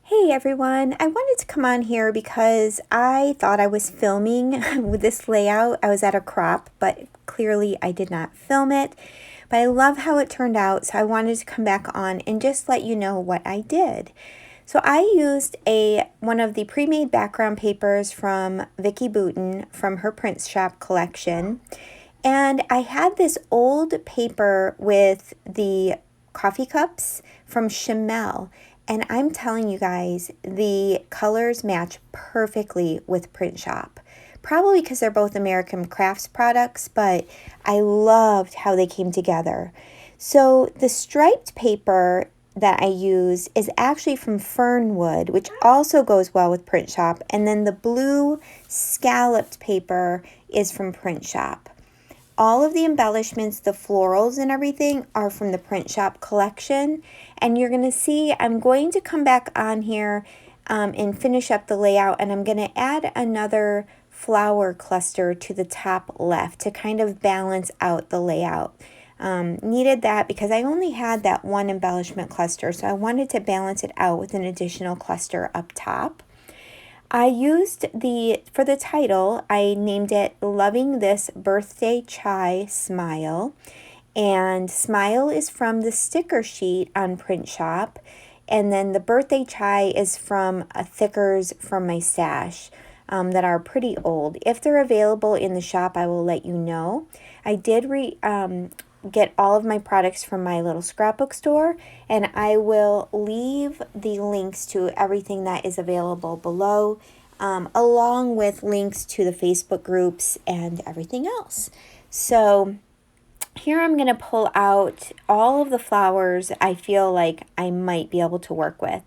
Hey everyone, I wanted to come on here because I thought I was filming with this layout. I was at a crop, but clearly I did not film it. But I love how it turned out, so I wanted to come back on and just let you know what I did. So I used one of the pre-made background papers from Vicki Boutin from her Print Shop collection. And I had this old paper with the coffee cups from Chamel. And I'm telling you guys, the colors match perfectly with Print Shop. Probably because they're both American Crafts products, but I loved how they came together. So the striped paper that I use is actually from Fernwood, which also goes well with Print Shop. And then the blue scalloped paper is from Print Shop. All of the embellishments, the florals and everything are from the Print Shop collection. And you're going to see, I'm going to come back on here and finish up the layout. And I'm going to add another flower cluster to the top left to kind of balance out the layout. Needed that because I only had that one embellishment cluster. So I wanted to balance it out with an additional cluster up top. I used for the title, I named it Loving This Birthday Chai Smile. And Smile is from the sticker sheet on Print Shop. And then the Birthday Chai is from thickers from my stash that are pretty old. If they're available in the shop, I will let you know. I did get all of my products from my little scrapbook store, and I will leave the links to everything that is available below, along with links to the Facebook groups and everything else. So here I'm going to pull out all of the flowers I feel like I might be able to work with.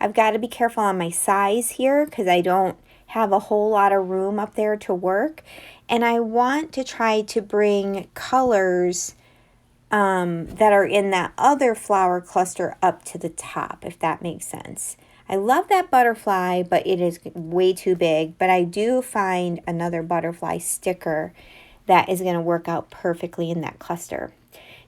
I've got to be careful on my size here because I don't have a whole lot of room up there to work, and I want to try to bring colors that are in that other flower cluster up to the top, if that makes sense. I love that butterfly, but it is way too big. But I do find another butterfly sticker that is going to work out perfectly in that cluster.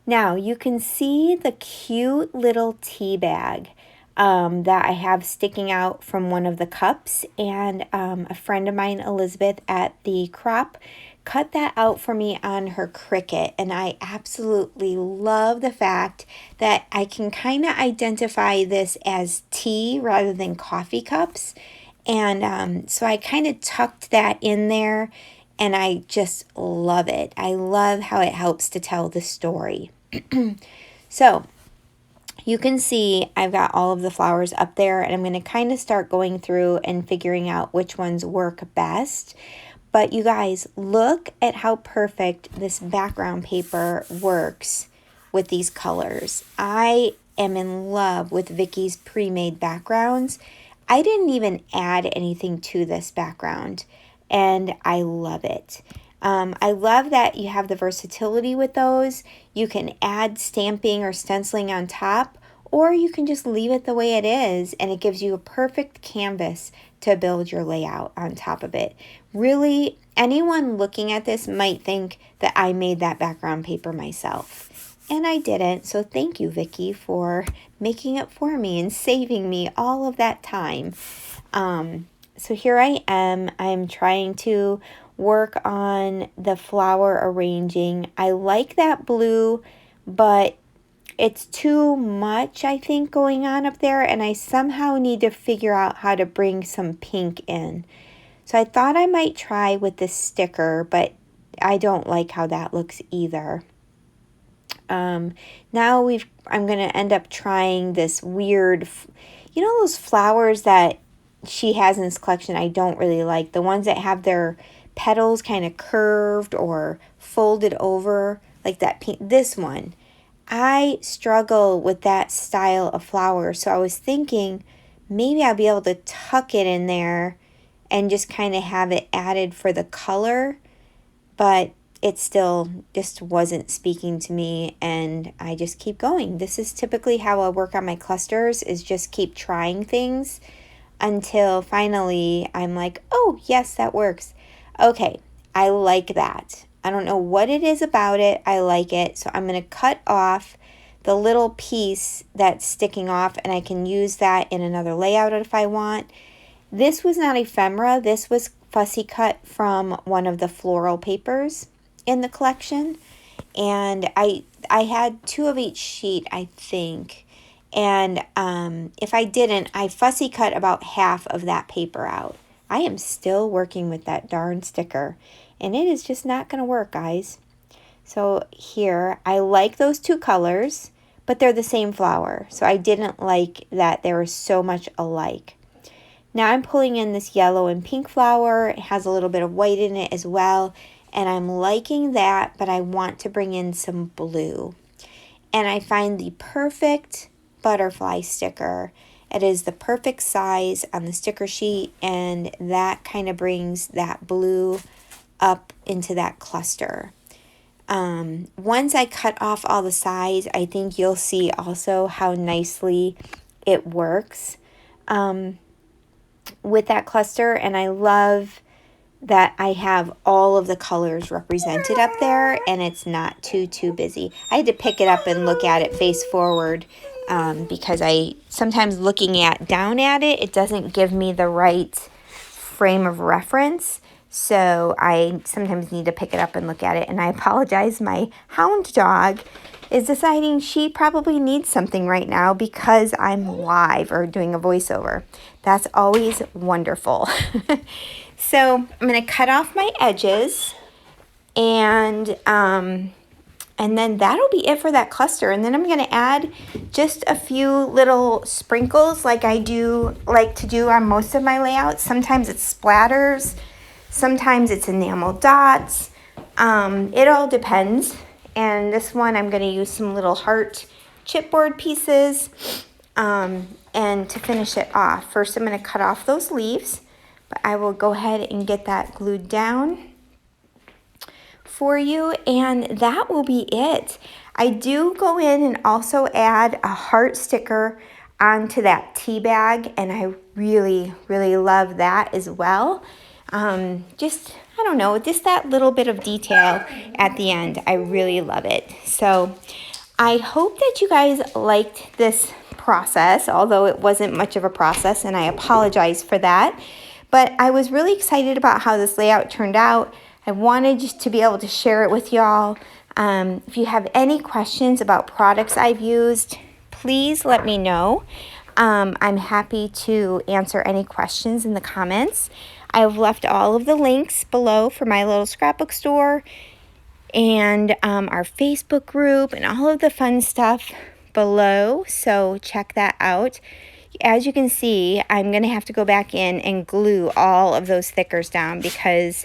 Now, you can see the cute little tea bag that I have sticking out from one of the cups. And a friend of mine, Elizabeth, at the crop, cut that out for me on her Cricut, and I absolutely love the fact that I can kind of identify this as tea rather than coffee cups. And so I kind of tucked that in there, and I just love it. I love how it helps to tell the story. So you can see I've got all of the flowers up there, and I'm going to kind of start going through and figuring out which ones work best. But you guys, look at how perfect this background paper works with these colors. I am in love with Vicki's pre-made backgrounds. I didn't even add anything to this background, and I love it. I love that you have the versatility with those. You can add stamping or stenciling on top, or you can just leave it the way it is, and it gives you a perfect canvas to build your layout on top of it. Really, anyone looking at this might think that I made that background paper myself. And I didn't, so thank you, Vicki, for making it for me and saving me all of that time. So here I am. I'm trying to work on the flower arranging. I like that blue, but it's too much, I think, going on up there, and I somehow need to figure out how to bring some pink in. So I thought I might try with this sticker, but I don't like how that looks either. Now I'm going to end up trying this weird, those flowers that she has in this collection I don't really like. The ones that have their petals kind of curved or folded over, like that pink. This one, I struggle with that style of flower. So I was thinking maybe I'll be able to tuck it in there and just kind of have it added for the color, but it still just wasn't speaking to me, and I just keep going. This is typically how I work on my clusters, is just keep trying things until finally I'm like, oh, yes, that works. Okay, I like that. I don't know what it is about it. I like it. So I'm going to cut off the little piece that's sticking off, and I can use that in another layout if I want. This was not ephemera. This was fussy cut from one of the floral papers in the collection. And I had 2 of each sheet, I think. And if I didn't, I fussy cut about half of that paper out. I am still working with that darn sticker, and it is just not going to work, guys. So here, I like those 2 colors, but they're the same flower. So I didn't like that they were so much alike. Now I'm pulling in this yellow and pink flower. It has a little bit of white in it as well. And I'm liking that, but I want to bring in some blue. And I find the perfect butterfly sticker. It is the perfect size on the sticker sheet, and that kind of brings that blue up into that cluster. Once I cut off all the sides, I think you'll see also how nicely it works with that cluster. And I love that I have all of the colors represented up there, and it's not too busy. I had to pick it up and look at it face forward because I sometimes looking down at it, it doesn't give me the right frame of reference. So I sometimes need to pick it up and look at it. And I apologize, my hound dog is deciding she probably needs something right now because I'm live or doing a voiceover. That's always wonderful. So I'm going to cut off my edges, and then that'll be it for that cluster. And then I'm going to add just a few little sprinkles like I like to do on most of my layouts. Sometimes it's splatters, sometimes it's enamel dots. It all depends. And this one I'm going to use some little heart chipboard pieces and to finish it off. First I'm going to cut off those leaves, but I will go ahead and get that glued down for you, and that will be it. I do go in and also add a heart sticker onto that tea bag, and I really love that as well. Just, I don't know, just that little bit of detail at the end. I really love it. So I hope that you guys liked this process, although it wasn't much of a process, and I apologize for that. But I was really excited about how this layout turned out. I wanted just to be able to share it with y'all. If you have any questions about products I've used, please let me know. I'm happy to answer any questions in the comments. I've left all of the links below for my little scrapbook store and our Facebook group and all of the fun stuff below, so check that out. As you can see, I'm going to have to go back in and glue all of those stickers down because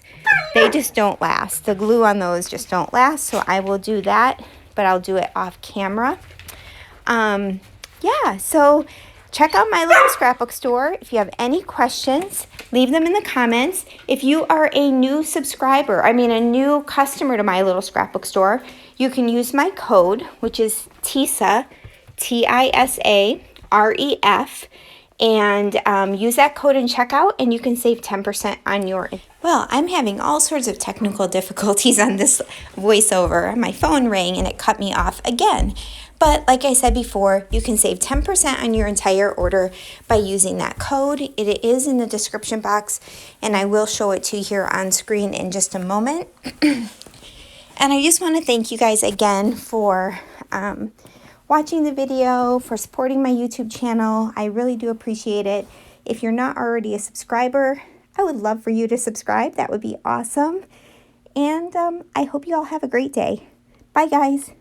they just don't last. The glue on those just don't last, so I will do that, but I'll do it off camera. Yeah, so check out my little scrapbook store. If you have any questions, leave them in the comments. If you are a new subscriber, a new customer to my little scrapbook store, you can use my code, which is TISA, TISA. REF, and use that code in checkout, and you can save 10% on your. Well, I'm having all sorts of technical difficulties on this voiceover. My phone rang and it cut me off again. But like I said before, you can save 10% on your entire order by using that code. It is in the description box, and I will show it to you here on screen in just a moment. And I just want to thank you guys again for watching the video, for supporting my YouTube channel. I really do appreciate it. If you're not already a subscriber, I would love for you to subscribe. That would be awesome. And I hope you all have a great day. Bye, guys.